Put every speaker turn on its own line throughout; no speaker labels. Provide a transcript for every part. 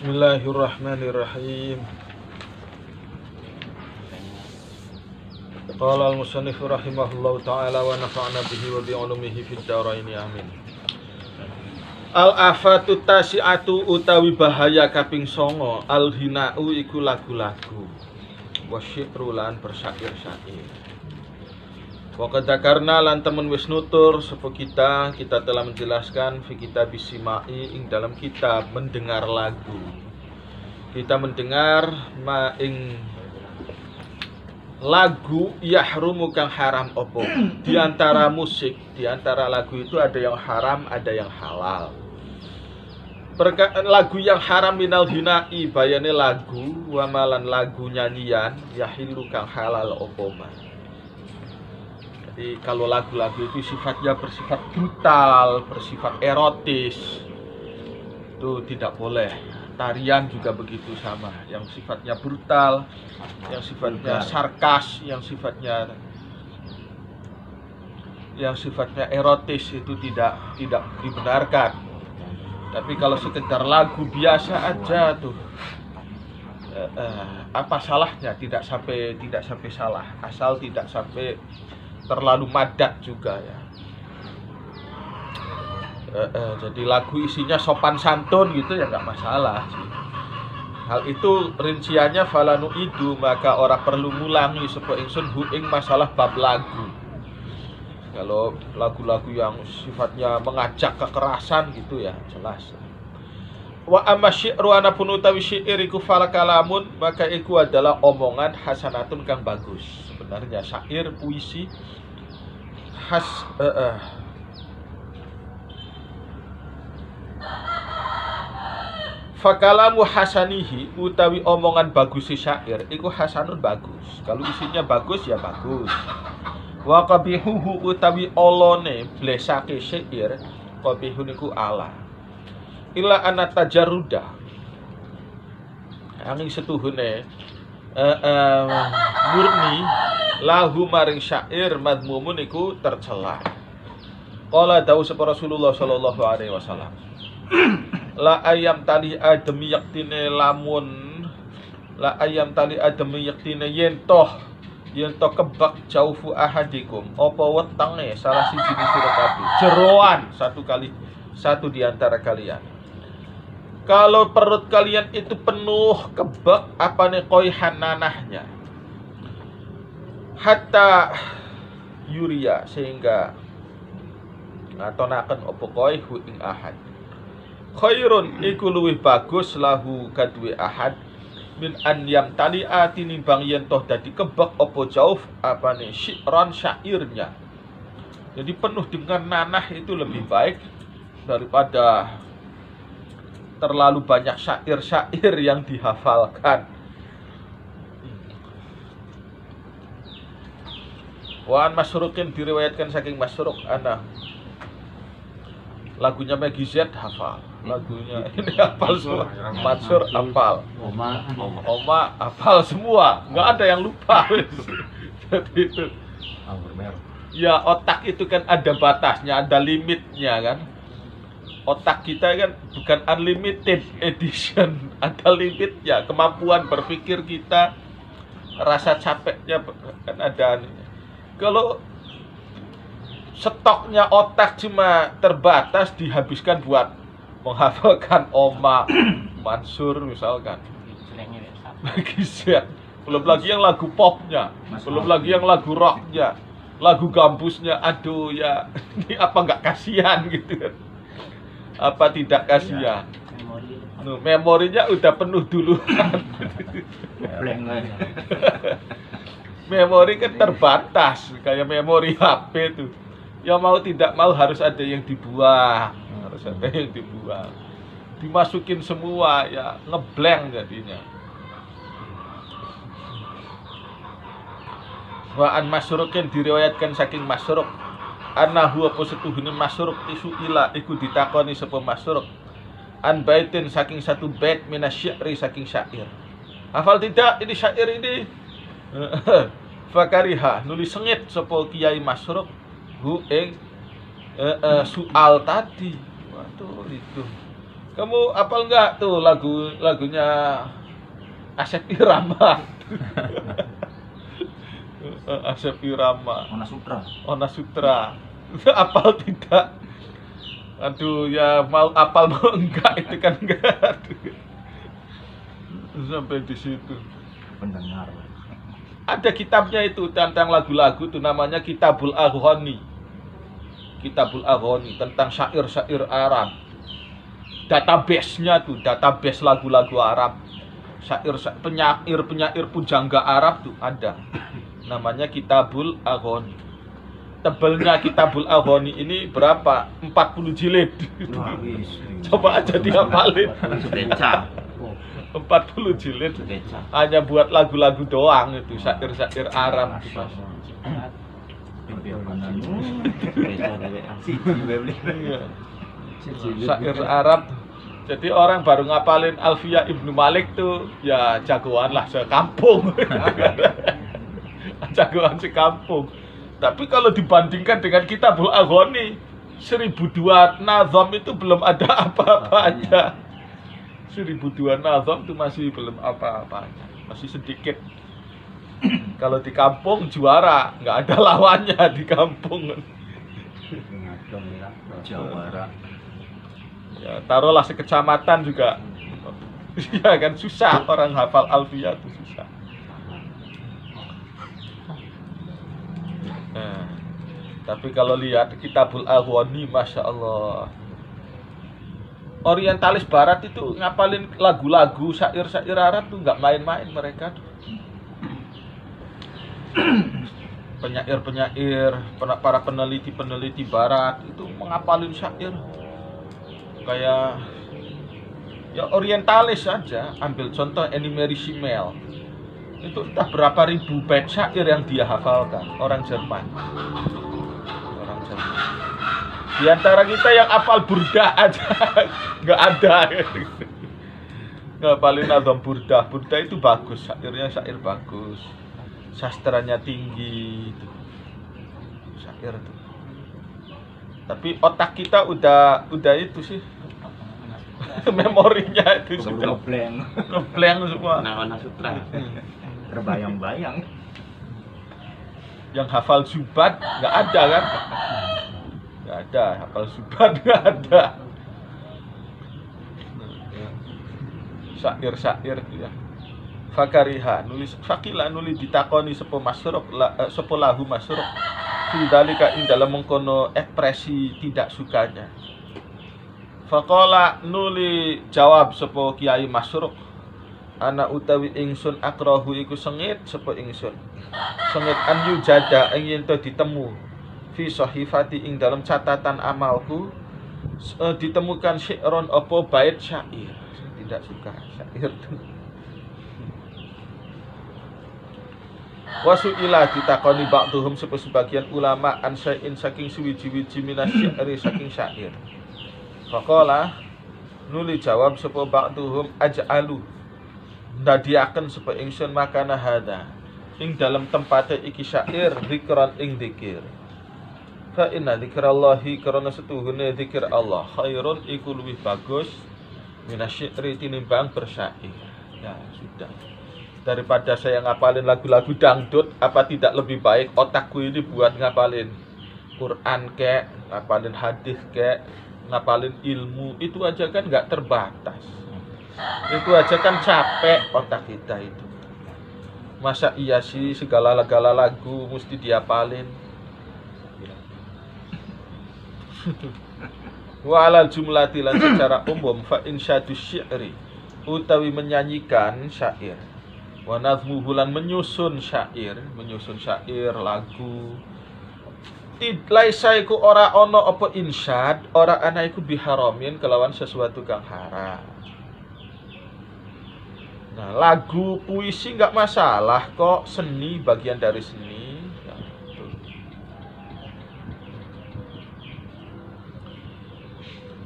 Bismillahirrahmanirrahim. Qala al-musannif rahimahullahu ta'ala wa nafa'na bihi wa bi'ulumihi fid dharaini amin. Al-afatu tasi'atu utawi bahaya kaping 9 al-hina'u iku lagu-lagu wa syi'ru lan bersyair-syair. Wa qad dzakarna lan temen wis nutur sapa kita telah menjelaskan fi kitab Simai ing dalam kitab mendengar lagu. Kita mendengar ma ing lagu yahrumu kang haram opo. Di antara musik, di antara lagu itu ada yang haram, ada yang halal. Lagu yang haram minal hinai bayane lagu wamalan lagu nyanyian yahilu kang halal opo ma. Jadi kalau lagu-lagu itu sifatnya bersifat brutal, bersifat erotis, itu tidak boleh. Tarian juga begitu sama, yang sifatnya brutal, yang sifatnya sarkas, yang sifatnya erotis itu tidak dibenarkan. Tapi kalau sekedar lagu biasa aja tuh, apa salahnya? Tidak sampai salah, asal tidak sampai terlalu madat juga ya. Jadi lagu isinya sopan santun gitu ya nggak masalah sih. Hal itu rinciannya falanu idu maka orang perlu ngulangi sapa ingsun hu ing masalah bab lagu. Kalau lagu-lagu yang sifatnya mengajak kekerasan gitu ya jelas. Wa amma syi'ru anapun utawi syair iku falakalamun maka iku adalah omongan hasanatun kang bagus. Sebenarnya syair puisi fakalamu hasanihi utawi omongan bagus si syair iku hasanun bagus. Kalau isinya bagus ya bagus. Wa qabihuhu utawi olone blesake syair qabihun iku ala. Ila ana tajarruda. Angin setuhune murni lahu maring syair madmumun iku tercela. Qala dawu sapa Rasulullah sallallahu alaihi wasallam. La ayam tali ademi yaktine lamun la ayam tali ademi yaktine yen toh kebak jaufu ahadikum apa wetenge salah siji sira kabeh jeroan satu di antara kalian. Kalau perut kalian itu penuh kebak apane qoihan nanahnya hatta yuria sehingga ngatonaken apa qoihu ing ahad khairun iku luwih bagus lahu kadue ahad min an yam tali'a tinimbang yen toh dadi kebak apa jauh apane syi'ran syairnya. Jadi penuh dengan nanah itu lebih baik daripada terlalu banyak syair-syair yang dihafalkan. Wa an Masruqin diriwayatkan saking Masruq ana lagunya Maggie Z hafal, lagunya ini hafal semua, Mansur hafal, Oma hafal semua, nggak ada yang lupa. Jadi itu, ya otak itu kan ada batasnya, ada limitnya kan. Otak kita kan bukan unlimited edition, ada limitnya. Kemampuan berpikir kita, rasa capeknya kan ada. Kalau stoknya otak cuma terbatas dihabiskan buat menghafalkan Oma, Mansur misalkan. Belum lagi yang lagu popnya, belum lagi yang lagu rocknya, lagu gambusnya. Aduh ya, ini apa nggak kasihan gitu kan? Apa tidak kasihan? Memorinya udah penuh duluan. Memori kan terbatas, kayak memori HP tuh. Ya mau tidak mau harus ada yang dibuang, dimasukin semua ya ngeblank jadinya. Wa an Masruqin diriwayatkan saking Masruq annahu apa setuhune Masruq isu ila iku ditakoni sapa Masruq an baitin saking satu bait minasyairi saking syair. Hafal tidak ini syair ini? Fakariha nulis sengit sapa Kiai Masruq hu ing soal tadi. Waduh itu Kamu apal enggak tuh lagunya Asep Irama? Asep Irama. Ona Sutra. Apal tidak? Aduh ya mau apal mau enggak itu kan enggak. Sampai di situ.
Pendengar.
Ada kitabnya itu tentang lagu-lagu tuh namanya Kitabul Aghani. Kitabul Aghani tentang syair-syair Arab. Database-nya tuh, database lagu-lagu Arab. Penyair pujangga Arab tuh ada. Namanya Kitabul Aghani. Tebelnya Kitabul Aghani ini berapa? 40 jilid. Coba aja dihafalin. 40 jilid hanya buat lagu-lagu doang itu, syair-syair Arab itu, Mas. Syair Arab. Jadi orang baru ngapalin Alfiyah Ibnu Malik tuh ya jagoan lah sekampung. Jagoan sekampung. Tapi kalau dibandingkan dengan Kitabul Aghani 1002 nazam itu belum ada apa-apanya. 1002 nazam itu masih belum apa-apanya, masih sedikit. Kalau di kampung juara, nggak ada lawannya di kampung.
Jawara.
Ya, taruhlah sekecamatan juga. Ya kan susah orang hafal Alfiyah itu susah. Nah, tapi kalau lihat Kitabul Aghani, Masya Allah, orientalis barat itu ngapalin lagu-lagu syair-syair Arab tuh nggak main-main mereka tuh. Penyair-penyair, para peneliti-peneliti barat itu mengapalin syair kayak ya orientalis saja. Ambil contoh Annie Mary Shimel, itu entah berapa ribu bait syair yang dia hafalkan. Orang Jerman. Di antara kita yang hafal burdah aja nggak ada. Nggak paling nazam burdah. Burdah itu bagus, syairnya syair bagus, sastranya tinggi, itu. Syair itu. Tapi otak kita udah itu sih. Memorinya itu sudah ngeblank semua.
Ona Sutra. Terbayang-bayang.
Yang hafal Zubat nggak ada kan? Nggak ada, hafal Zubat nggak ada. Syair-syair ya. Fakariha nulis fakila nulis ditakoni sepo masruk sepo lahu masruk fidalika ing dalam mengkono ekspresi tidak sukanya. Faqala nuli jawab sepo Kiai Masruk, ana utawi ingsun akrahu iku sengit sepo ingsun. Sengit an yujada ing yen to ditemu fi sahifati ing dalam catatan amalku ditemukan syi'ron apa bait syair. Tidak suka syair itu. Wasu'ila ditakoni ba'duhum sebagian ulama an syai'in saking suwiji-wiji minas syairi saking syair. Faqala nuli jawab sapa ba'duhum aj'alu ndadiaken sapa ingsun makana hada ing dalam tempate iki syair zikran ing zikir. Fa inna dzikrallahi karena setuhune zikir Allah khairun iku luwih bagus minasyi'ri tinimbang bersyair. Ya sudah. Daripada saya ngapalin lagu-lagu dangdut, apa tidak lebih baik otakku ini buat ngapalin Quran kek, ngapalin hadis kek, ngapalin ilmu, itu aja kan nggak terbatas. Itu aja kan capek otak kita itu. Masa iya sih segala lagu mesti diapalin? Wa alal jumlati lan secara umum fa insyadus syi'ri utawi menyanyikan syair wa nazmuhu lan menyusun syair lagu laisa iku ora ana apa insyad ora ana iku biharamin kelawan sesuatu kang haram. Nah, lagu puisi nggak masalah kok, seni bagian dari seni.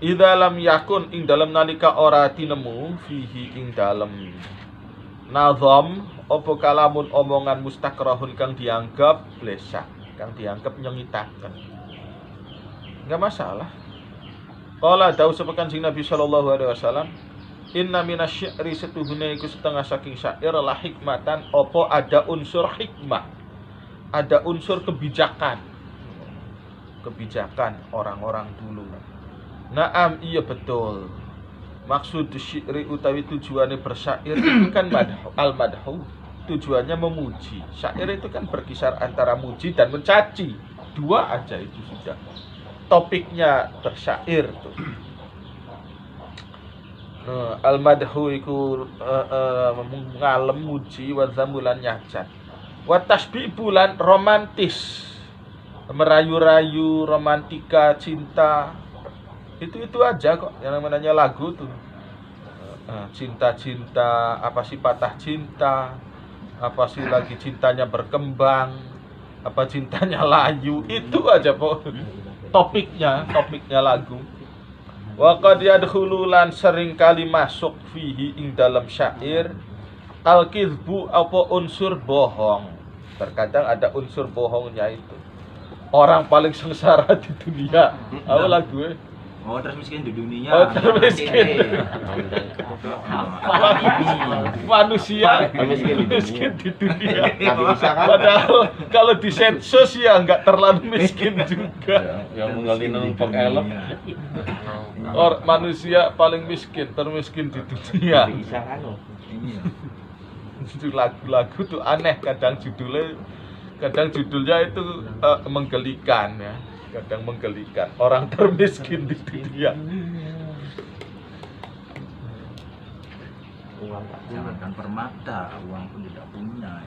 Idza lam yakun ing dalam nalika ora tinemu fihi ing dalam nazam apa kalamun omongan mustakrahun kang dianggap blesak, kang dianggap nyengitaken. Enggak masalah. Qala dawu sapa Kanjeng Nabi sallallahu alaihi wasallam, inna minasy-syi'ri setuhune iku setengah saking syair la hikmatan, opo ada unsur hikmah. Ada unsur kebijakan. Kebijakan orang-orang dulu. Naam, iya betul. Maksud syi'ri utawi tujuannya bersyair itu kan madhu, al-madhu. Tujuannya memuji. Syair itu kan berkisar antara muji dan mencaci. Dua aja itu sudah. Topiknya bersyair tuh. Al-madhu iku ngalem muji wa zambulan nyajat. Wa tasbibulan romantis. Merayu-rayu, romantika, cinta. Itu aja kok yang namanya lagu tuh. Cinta-cinta, apa sih patah cinta, apa sih lagi cintanya berkembang, apa cintanya layu, itu aja po topiknya lagu. Wa qad yadkhulu lan sering kali masuk fihi ing dalam syair al-kizbu apa unsur bohong. Terkadang ada unsur bohongnya itu. Orang paling sengsara di dunia. Apa lagu
Oh, terus miskin di dunia.
Oh, termiskin. Manusia miskin di dunia. Padahal kalau di sensus ya nggak terlalu miskin juga.
Yang menggali numpuk elok.
Manusia paling miskin, termiskin di dunia. Itu lagu-lagu tuh aneh, kadang judulnya itu menggelikan ya. Kadang menggelikan orang termiskin di dunia.
Jangankan permata, uang pun tidak punya.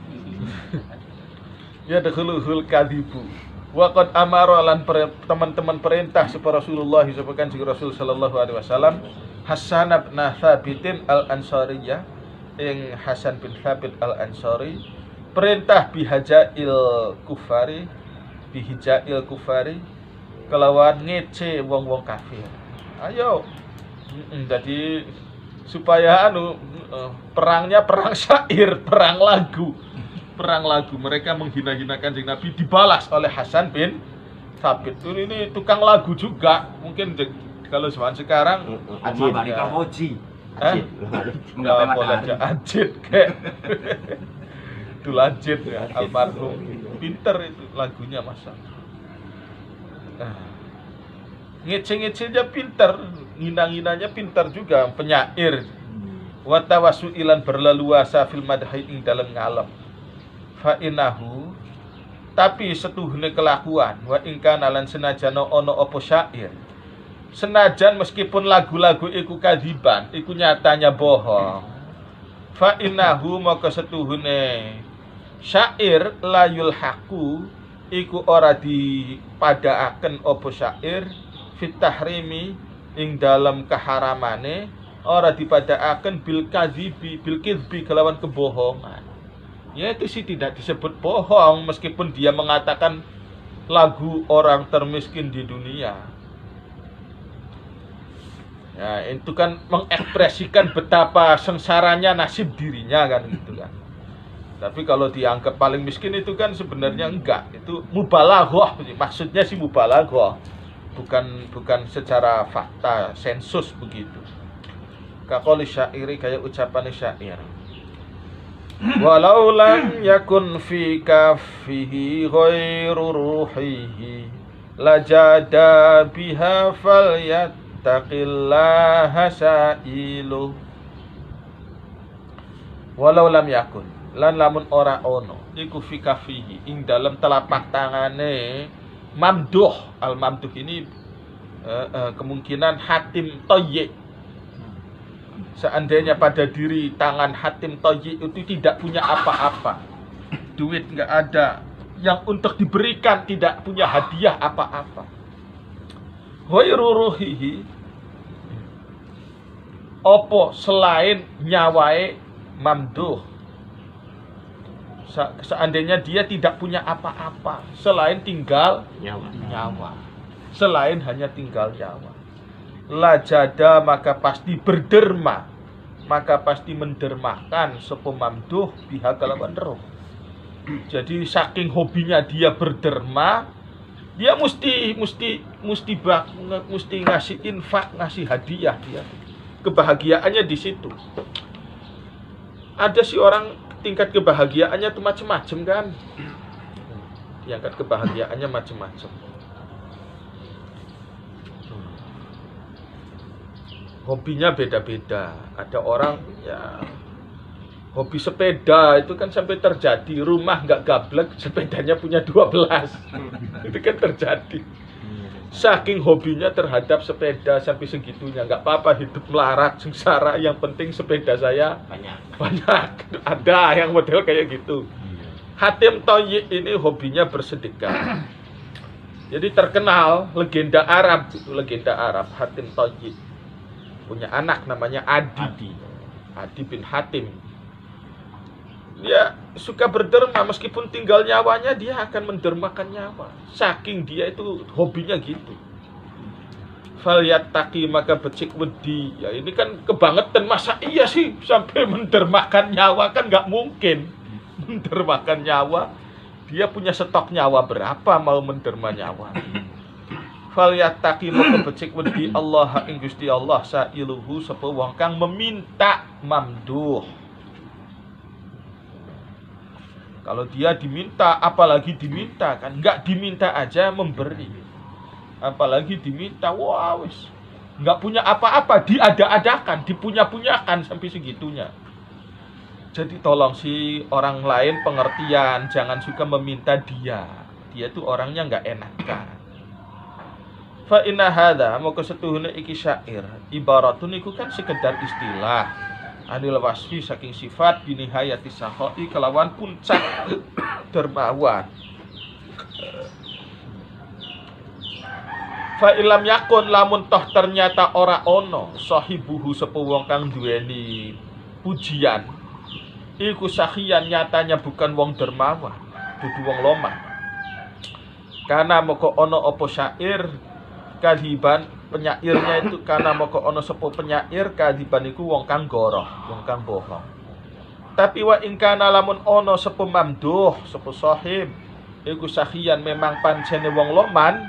Ya dakhuluhul kadibu. Wa qad amara lan teman-teman perintah supaya Rasulullah sampaikan si Rasul sallallahu alaihi wasallam Hasan bin Thabit al-Ansariyah ing Hasan bin Thabit al-Ansari perintah bihajail kufari kelawan ngece wong-wong kafir. Ayo. Jadi supaya perangnya perang syair, perang lagu. Mereka menghina-hinakan Kanjeng Nabi dibalas oleh Hasan bin Thabit. Ini tukang lagu juga. Mungkin kalau zaman sekarang
Ajit bari Kamboji.
Enggak boleh aja ajit kayak. Itu lanjut ya, almarhum. Pinter itu lagunya masa. Ngece-ngecenya pinter, ngina-nginanya pinter juga, penyair. Wa tawassuilan berleluasa fil madhi ing dalem ngalem. Fa innahu tapi setuhune kelakuan wa ing kana lan senajan ana apa syair. Senajan meskipun lagu-lagu iku kadiban, iku nyatanya bohong. Fa innahu maka setuhune syair layul haku iku ora dipadaaken apa syair fit tahrimi ing dalam keharamane ora dipadaaken bil kizbi kelawan kebohongan. Ya itu sih tidak disebut bohong meskipun dia mengatakan lagu orang termiskin di dunia. Ya itu kan mengekspresikan betapa sengsaranya nasib dirinya kan gitu kan. Tapi kalau dianggap paling miskin itu kan sebenarnya enggak, itu mubalaghah, maksudnya sih mubalaghah, bukan secara fakta sensus begitu. Kaqoli syairi kayak ucapan syair. Walau lam yakun fi kafihi ghairu ruhihi lajada biha falyattaqillaha sa'ilu. Walau lam yakun lan lamun ora ono iku fi kafihi ing dalam telapak tangane mamduh. Al mamduh ini kemungkinan Hatim Thayyi. Seandainya pada diri tangan Hatim Thayyi itu tidak punya apa-apa, duit nggak ada, yang untuk diberikan tidak punya hadiah apa-apa, ghairu ruhihi opo selain nyawae mamduh. Seandainya dia tidak punya apa-apa selain tinggal nyawa, selain hanya tinggal nyawa, lajada maka pasti berderma, maka pasti mendermakan sapa mamduh biha kalawan roh. Jadi saking hobinya dia berderma, Dia mesti ngasih infak, ngasih hadiah dia. Kebahagiaannya di situ. Ada sih orang tingkat kebahagiaannya tuh macem-macem kan. Tingkat kebahagiaannya macem-macem. Hobinya beda-beda. Ada orang ya hobi sepeda itu kan sampai terjadi, rumah nggak gablek, sepedanya punya 12. Itu kan terjadi. Saking hobinya terhadap sepeda sampai segitunya, nggak apa-apa hidup melarat, sengsara, yang penting sepeda saya banyak. Ada yang model kayak gitu. Hatim Thayyib ini hobinya bersedekah. Jadi terkenal, legenda Arab Hatim Thayyib. Punya anak namanya Adi bin Hatim. Dia suka berderma, meskipun tinggal nyawanya dia akan mendermakan nyawa. Saking dia itu hobinya gitu. Falyattaqi, maka becik wedi. Ya ini kan kebangetan, masa iya sih sampai mendermakan nyawa, kan nggak mungkin. Mendermakan nyawa, dia punya stok nyawa berapa mau menderma nyawa. Falyattaqi, maka becik wedi Allah ing Gusti Allah sailuhu sapa wong kang meminta mamduh. Kalau dia diminta, apalagi diminta kan, nggak diminta aja memberi, apalagi diminta, wah wis, nggak punya apa-apa, diada-adakan, dipunya-punyakan sampai segitunya. Jadi tolong si orang lain pengertian, jangan suka meminta dia tuh orangnya nggak enakan. Fa inna hadza, maka setuhune iki syair, ibaratun iku kan sekedar istilah. Anil wasfi saking sifat binihayati sakhoi kelawan puncak dermawan. Fa ilam yakun, lamun toh ternyata ora ono sahibuhu sapa wong kang duweni pujian, iku sakhian, nyatanya bukan wong dermawan, dudu wong lomah. Karena moko ono apa syair kadiban, penyairnya itu karena moko ono sepo penyair kadiban iku wong kang goroh, wong kang bohong. Tapi wa ingkana lamun ono sepo mamduh, sepo sahib iku sakhian, memang pancene wong loman,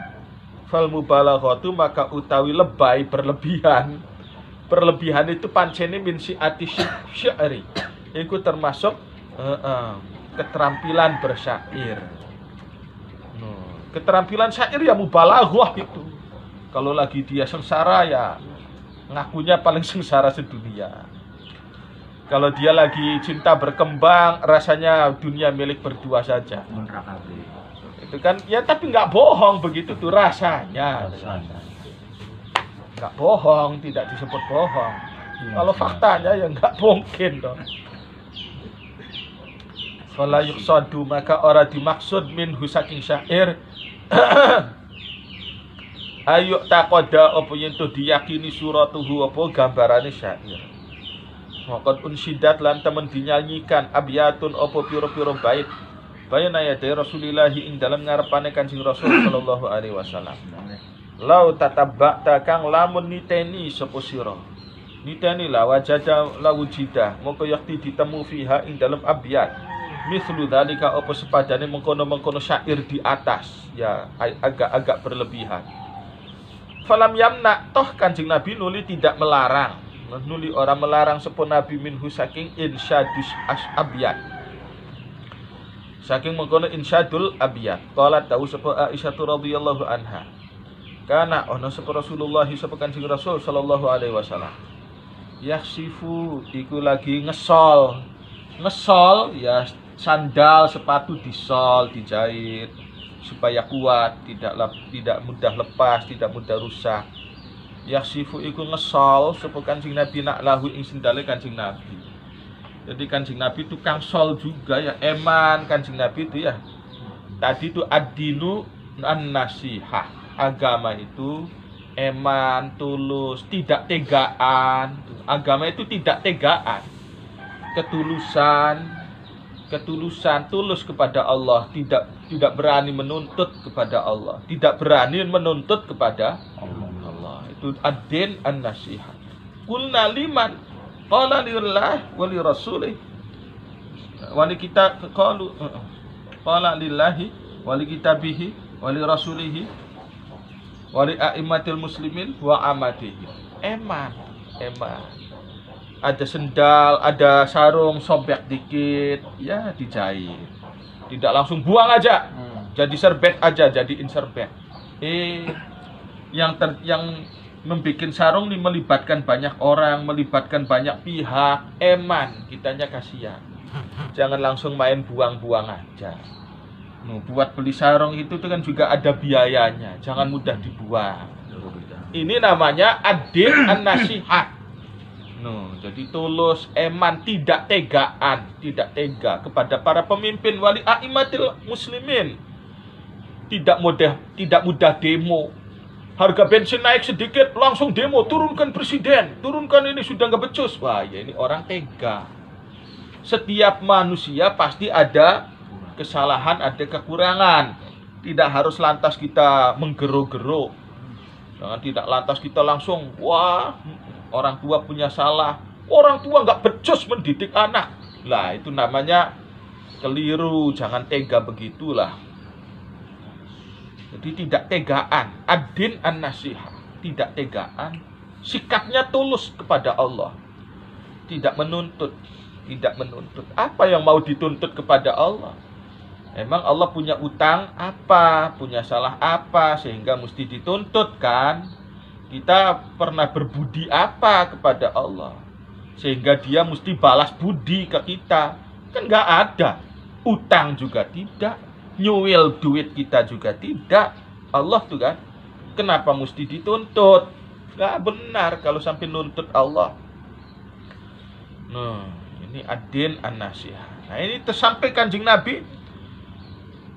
fal mubalaghatu, maka utawi lebay, berlebihan. Berlebihan itu pancene min si'ati syairi, iku termasuk keterampilan bersyair. Keterampilan syair ya mubalaghah itu. Kalau lagi dia sengsara ya ngakunya paling sengsara sedunia. Kalau dia lagi cinta berkembang, rasanya dunia milik berdua saja. Itu kan ya, tapi nggak bohong begitu tuh rasanya. Nggak bohong, tidak disebut bohong. Kalau faktanya ya nggak mungkin dong. Fala yuqsadu, maka ora dimaksud minhu saking syair ayo takoda apa yen to diyakini suratuhu apa gambarane syair. Maka unsidat lan temen dinyanyikan abyatun apa pira-pira bait bayana ya dari Rasulillah ing dalam ngarepane Kanjeng Rasul sallallahu alaihi wasallam. Lau tatabba'ta kang lamun niteni sapa sira. Niteni la wajada la wujida, moko yakti ditemu fiha ing dalam abyat. Mislu dzalika apa sepadane mengkono-mengkono syair di atas, ya agak-agak berlebihan. Falam yamna, toh Kanjeng Nabi nuli tidak melarang. Nuli orang melarang sepun Nabi minhu saking insyadus abyat. Saking mengkono insyadul abyat. Qalat tahu sapa Aisyah radhiyallahu anha. Kana ono sapa Rasulullah sapa Kanjeng Rasul sallallahu alaihi wasallam. Yaksifu iku lagi ngesol. Ngesol ya sandal, sepatu disol, dijahit supaya kuat, tidak mudah lepas, tidak mudah rusak. Yaksifu iku ngesol sapa Kanjeng Nabi nak lahu ing sendale Kanjeng Nabi. Jadi Kanjeng Nabi tukang sol juga ya, eman Kanjeng Nabi itu ya. Tadi itu ad-dinu an-nasihah. Agama itu eman, tulus, tidak tegaan. Agama itu tidak tegaan. Ketulusan, tulus kepada Allah, tidak berani menuntut kepada Allah, tidak berani menuntut kepada Allah. Itu ad-din an-nasihat. Qulna liman? Qala lillah wa li rasulih. Wa li kita qalu qala lillahi wa li kitabihi wali rasulihi wali a'immatil muslimin wa amatihi. Eman. Ada sendal, ada sarung, sobek dikit, ya dijahit. Tidak langsung buang aja. Jadi serbet aja, jadiin serbet. Yang membuat sarung ini melibatkan banyak orang, melibatkan banyak pihak. Eman, kitanya kasihan. Jangan langsung main buang-buang aja. Buat beli sarung itu kan juga ada biayanya. Jangan mudah dibuang. Ini namanya ad-din an-nasihat. Jadi tulus, eman, tidak tega kepada para pemimpin wali a'immatil muslimin. Tidak mudah demo. Harga bensin naik sedikit, langsung demo, turunkan presiden, turunkan ini sudah nggak becus. Wah, ya ini orang tega. Setiap manusia pasti ada kesalahan, ada kekurangan. Tidak harus lantas kita menggeruk-geruk. Jangan tidak lantas kita langsung, wah, orang tua punya salah. Orang tua nggak becus mendidik anak. Lah, itu namanya keliru. Jangan tega begitulah. Jadi tidak tegaan, ad-din an-nasihah, tidak tegaan, sikapnya tulus kepada Allah, tidak menuntut. Apa yang mau dituntut kepada Allah? Emang Allah punya utang apa, punya salah apa sehingga mesti dituntut kan? Kita pernah berbudi apa kepada Allah sehingga dia mesti balas budi ke kita? Kan nggak ada. Utang juga tidak. Nyuil duit kita juga tidak. Allah tuh kan, kenapa mesti dituntut? Gak benar kalau sampai nuntut Allah. Ini ad-din an-nasihah. Nah, ini tersampai Kanjeng Nabi,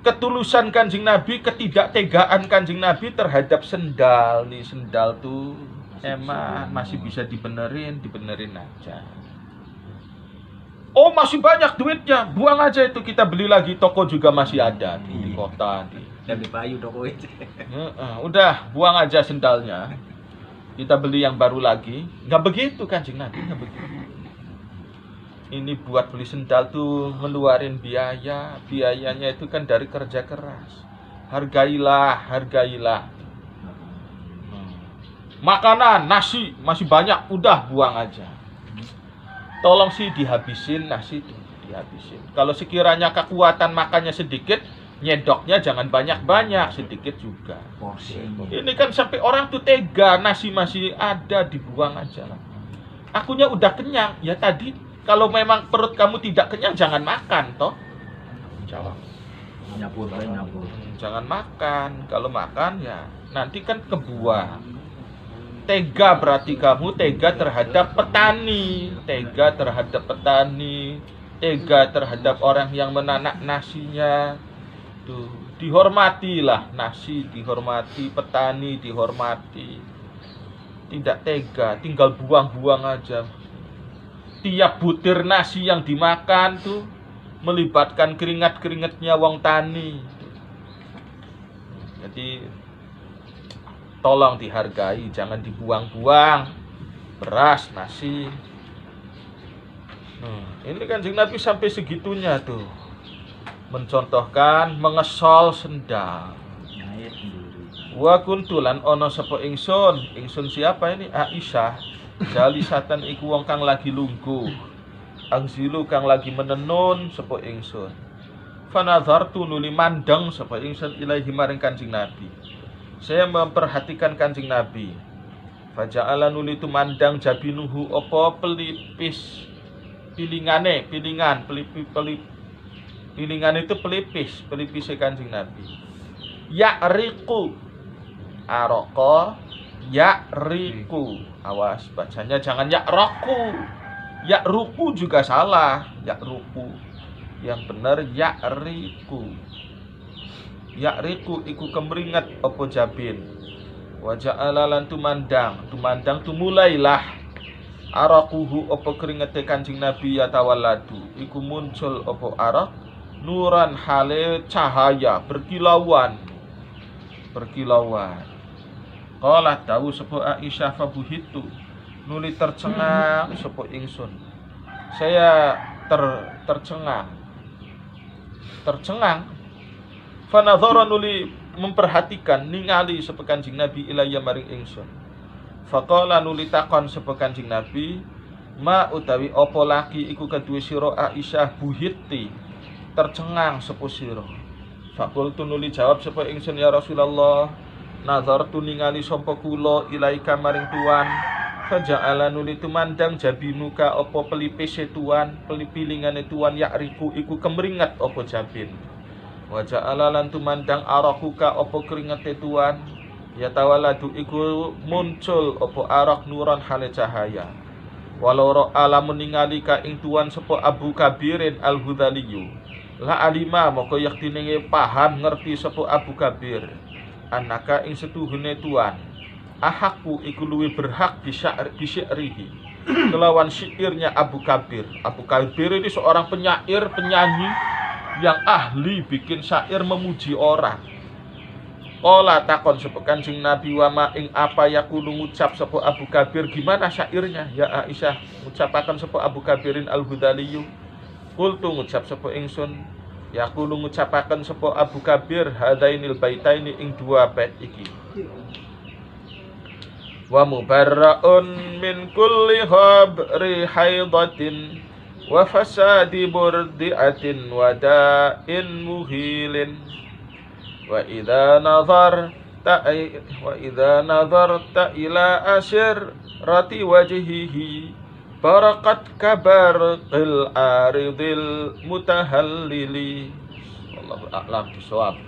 ketulusan Kanjeng Nabi, ketidaktegaan Kanjeng Nabi terhadap sendal. Nih sendal tuh emang masih bisa dibenerin aja. Oh, masih banyak duitnya, buang aja itu, kita beli lagi, toko juga masih ada di kota.
Dan di payu toko itu.
Udah, buang aja sendalnya, kita beli yang baru lagi. Nggak begitu Kanjeng Nabi, nggak begitu. Ini buat beli sendal tuh ngeluarin biayanya itu kan dari kerja keras. Hargailah. Makanan, nasi masih banyak, udah buang aja. Tolong sih dihabisin nasi itu, dihabisin. Kalau sekiranya kekuatan makannya sedikit, nyedoknya jangan banyak-banyak, sedikit juga. Ini kan sampai orang tuh tega, nasi masih ada, dibuang aja lah. Akunya udah kenyang, ya tadi kalau memang perut kamu tidak kenyang jangan makan toh. Jawab.
Nyabur.
Jangan makan, kalau makan ya nanti kan kebuang. Tega berarti kamu tega terhadap petani, tega terhadap orang yang menanak nasinya. Tuh, dihormatilah, nasi dihormati, petani dihormati. Tidak tega, tinggal buang-buang aja. Tiap butir nasi yang dimakan tuh melibatkan keringat-keringatnya wong tani. Jadi tolong dihargai, jangan dibuang-buang. Beras, nasi. Ini Kanjeng Nabi sampai segitunya tuh. Mencontohkan mengesol sendal. Wa kuntulan ono sapa ingsun. Ingsun siapa ini? Aisyah. Jalisatan iku wong kang lagi lungguh. Angzilu kang lagi menenun sapa ingsun. Fanazartu nuli mandang sapa ingsun ilaihi maring Kanjeng Nabi. Saya memperhatikan Kanjeng Nabi. Faja'ala nuli tumandang jabinuhu opo pelipis pilingan itu pelipis Kanjeng Nabi. Ya'riqu aroko ya'riqu. Awas bacanya jangan ya'raku. Ya'ruku juga salah, ya'ruku. Yang benar ya'riqu. Ya'riku iku kemeringat opo jabin. Wa ja'ala lan tumandang mulailah arakuhu opo keringete Kanjeng Nabi ya tawalladu. Iku muncul opo arak nuran hale cahaya berkilauan. Qala dawu sapa Aisyah fabuhitu nuli tercengang sapa ingsun. Saya tercengang. Fanadhara nuli memperhatikan ningali sapa Kanjeng Nabi ilayya maring ingsun. Faqala nuli takon sapa Kanjeng Nabi, ma utawi apa laki iku kaduwe sira Aisyah buhitti tercengang sapa sira. Faqultu nuli jawab sapa ingsun ya Rasulullah, nazartu ningali sapa kula ilaika maring tuan. Faja'ala nuli tumandang jabinuka apa pelipise tuan, pelipilingane tuan yakriku iku kemringet apa jabin. Wa ja'ala lan tumandang arakuka apa keringete tuan, ya tawaladu iku muncul apa arak nuran hale cahaya. Walau alamun ningali ka ing tuan sapa Abu Kabirin Al-Hudaliyu, la alima moko yaktine paham ngerti sapa Abu Kabir, anaka ing setuhune tuan ahakku iku luwih berhak bisya'rihi kelawan syairnya Abu Kabir. Abu Kabir ini seorang penyair, penyanyi yang ahli bikin syair memuji orang. Qala takon sapa Kanjeng Nabi, wa ma ing apa yaqulu ngucap sapa Abu Kabir, gimana syairnya ya Aisyah? Ngucapaken sapa Abu Kabirin Al-Hudaliyu. Qultu ngucap sapa ingsun, yaqulu ngucapaken sapa Abu Kabir, hadainil baitaini ing dua bait iki. Wa mubarra'un min kulli habri haidatin wa fasadi burdi'atin wa da'in muhilin wa idza nazarta ila asyrati wajhihi barakat kabarqil aridil mutahallili. Wallahu a'lam bishawab.